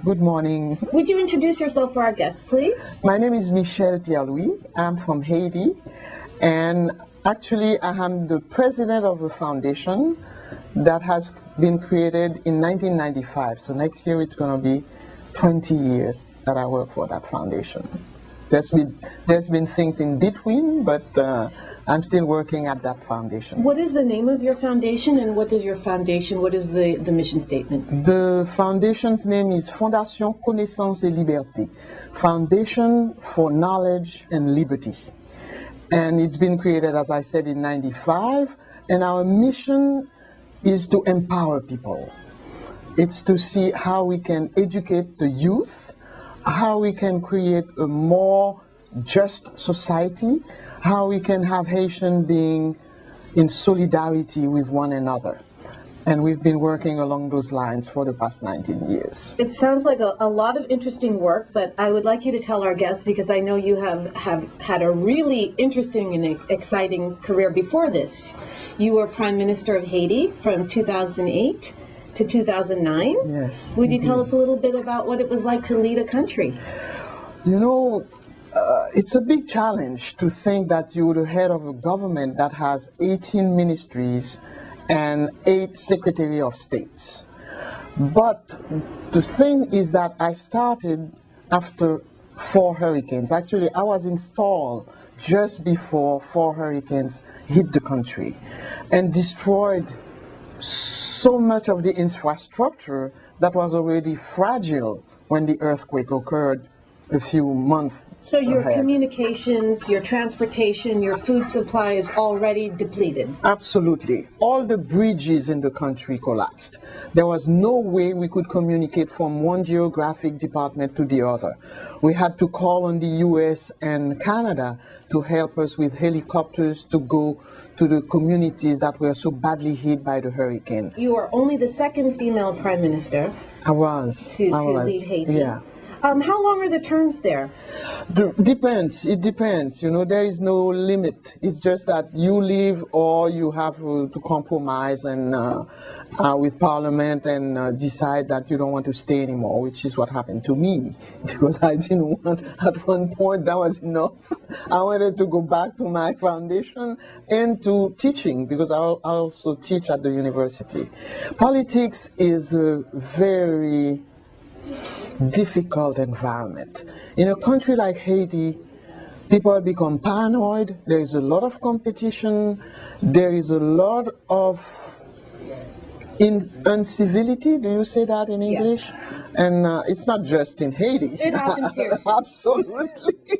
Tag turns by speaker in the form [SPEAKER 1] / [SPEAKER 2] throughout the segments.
[SPEAKER 1] Good morning.
[SPEAKER 2] Would you introduce yourself for our guests, please?
[SPEAKER 1] My name is Michele Pierre-Louis. I'm from Haiti, and actually I am the president of a foundation that has been created in 1995. So next year it's going to be 20 years that I work for that foundation. There's been things in between, but I'm still working at that foundation.
[SPEAKER 2] What is the name of your foundation, and what is the mission statement?
[SPEAKER 1] The foundation's name is Fondation Connaissance et Liberté, Foundation for Knowledge and Liberty. And it's been created, as I said, in 95, and our mission is to empower people. It's to see how we can educate the youth, how we can create a more just society, how we can have Haitian being in solidarity with one another. And we've been working along those lines for the past 19 years.
[SPEAKER 2] It sounds like a lot of interesting work, but I would like you to tell our guests, because I know you have had a really interesting and exciting career before this. You were Prime Minister of Haiti from 2008 to 2009.
[SPEAKER 1] Yes.
[SPEAKER 2] Would you tell us a little bit about what it was like to lead a country?
[SPEAKER 1] You know, it's a big challenge to think that you're the head of a government that has 18 ministries and 8 Secretary of States. But the thing is that I started after 4 hurricanes. Actually, I was installed just before 4 hurricanes hit the country and destroyed so much of the infrastructure that was already fragile when the earthquake occurred a few months
[SPEAKER 2] So your
[SPEAKER 1] ahead.
[SPEAKER 2] communications, your transportation, your food supply is already depleted.
[SPEAKER 1] Absolutely. All the bridges in the country collapsed. There was no way we could communicate from one geographic department to the other. We had to call on the US and Canada to help us with helicopters to go to the communities that were so badly hit by the hurricane.
[SPEAKER 2] You are only the second female prime minister
[SPEAKER 1] I was.
[SPEAKER 2] to lead Haiti.
[SPEAKER 1] Yeah.
[SPEAKER 2] How long are the terms there?
[SPEAKER 1] Depends. It depends. You know, there is no limit. It's just that you leave or you have to compromise and with Parliament and decide that you don't want to stay anymore, which is what happened to me, because I didn't want. At one point, that was enough. I wanted to go back to my foundation and to teaching, because I also teach at the university. Politics is a very difficult environment. In a country like Haiti, people become paranoid. There is a lot of competition. There is a lot of uncivility. Do you say that in English?
[SPEAKER 2] Yes.
[SPEAKER 1] And it's not just in Haiti.
[SPEAKER 2] It happens here.
[SPEAKER 1] Absolutely.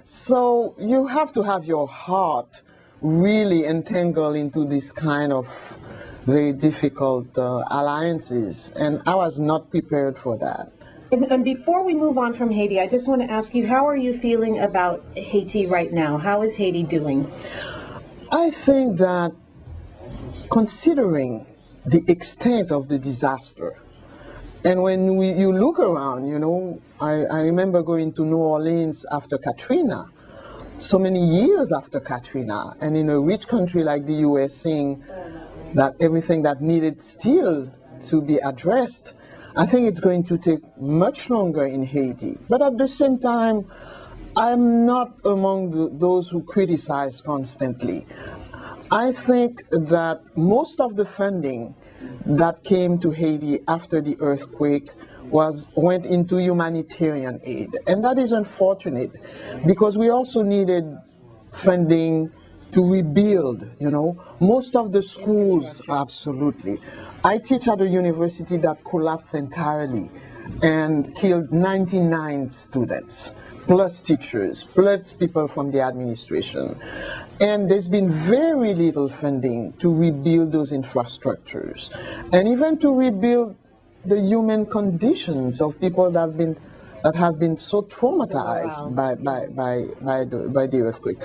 [SPEAKER 1] So you have to have your heart really entangled into this kind of very difficult alliances. And I was not prepared for that.
[SPEAKER 2] And before we move on from Haiti, I just want to ask you, how are you feeling about Haiti right now? How is Haiti doing?
[SPEAKER 1] I think that considering the extent of the disaster, and when you look around, you know, I remember going to New Orleans after Katrina, so many years after Katrina, and in a rich country like the US, seeing that everything that needed still to be addressed, I think it's going to take much longer in Haiti. But at the same time, I'm not among those who criticize constantly. I think that most of the funding that came to Haiti after the earthquake went into humanitarian aid. And that is unfortunate, because we also needed funding to rebuild, you know. Most of the schools, absolutely. I teach at a university that collapsed entirely and killed 99 students, plus teachers, plus people from the administration. And there's been very little funding to rebuild those infrastructures, and even to rebuild the human conditions of people that have been so traumatized by the earthquake.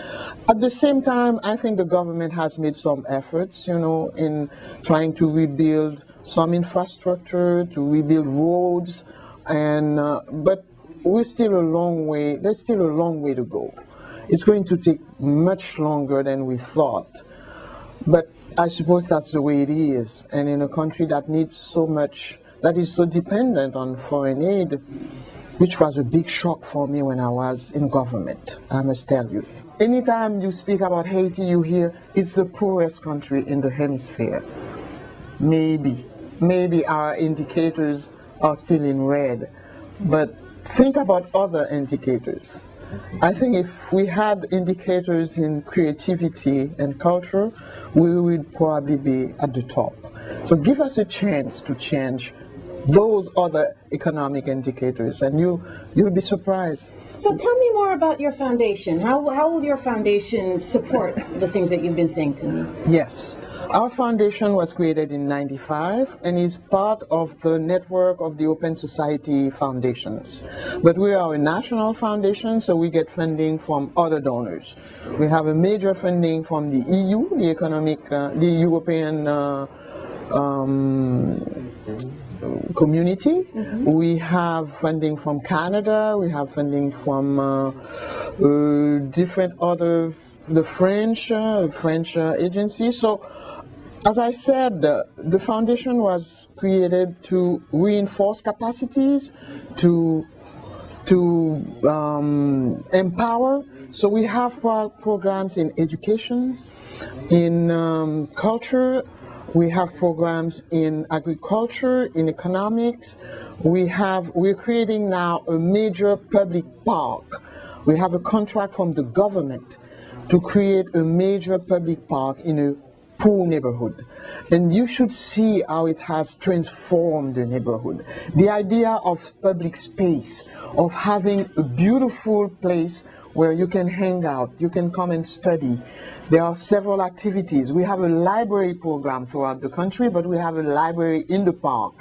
[SPEAKER 1] At the same time, I think the government has made some efforts, you know, in trying to rebuild some infrastructure, to rebuild roads, and but we're still a long way. There's still a long way to go. It's going to take much longer than we thought, but I suppose that's the way it is. And in a country that needs so much that is so dependent on foreign aid, which was a big shock for me when I was in government, I must tell you. Anytime you speak about Haiti, you hear it's the poorest country in the hemisphere. Maybe our indicators are still in red, but think about other indicators. I think if we had indicators in creativity and culture, we would probably be at the top. So give us a chance to change those other economic indicators, and you'll be surprised.
[SPEAKER 2] So tell me more about your foundation. How will your foundation support the things that you've been saying to me?
[SPEAKER 1] Yes. Our foundation was created in '95 and is part of the network of the Open Society Foundations. But we are a national foundation, so we get funding from other donors. We have a major funding from the EU, the European community. Mm-hmm. We have funding from Canada. We have funding from different other, the French agencies. So, as I said, the foundation was created to reinforce capacities, to empower. So we have programs in education, in culture. We have programs in agriculture, in economics. We're creating now a major public park. We have a contract from the government to create a major public park in a poor neighborhood. And you should see how it has transformed the neighborhood. The idea of public space, of having a beautiful place where you can hang out, you can come and study. There are several activities. We have a library program throughout the country, but we have a library in the park.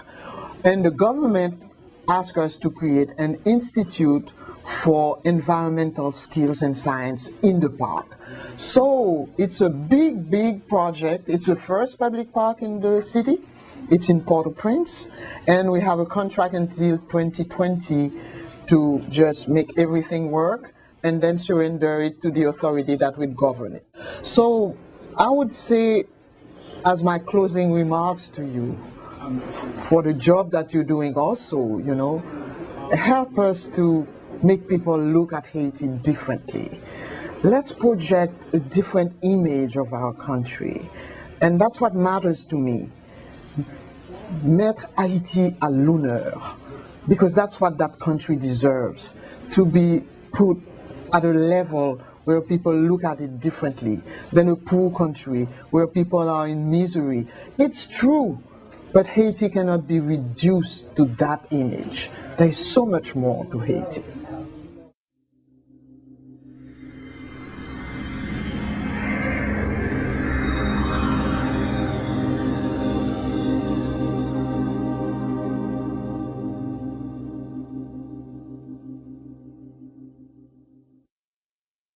[SPEAKER 1] And the government asked us to create an institute for environmental skills and science in the park. So it's a big project. It's the first public park in the city. It's in Port-au-Prince, and we have a contract until 2020 to just make everything work and then surrender it to the authority that will govern it. So I would say, as my closing remarks to you, for the job that you're doing also, help us to make people look at Haiti differently. Let's project a different image of our country. And that's what matters to me. Mettre Haiti à l'honneur. Because that's what that country deserves. To be put at a level where people look at it differently than a poor country where people are in misery. It's true, but Haiti cannot be reduced to that image. There is so much more to Haiti.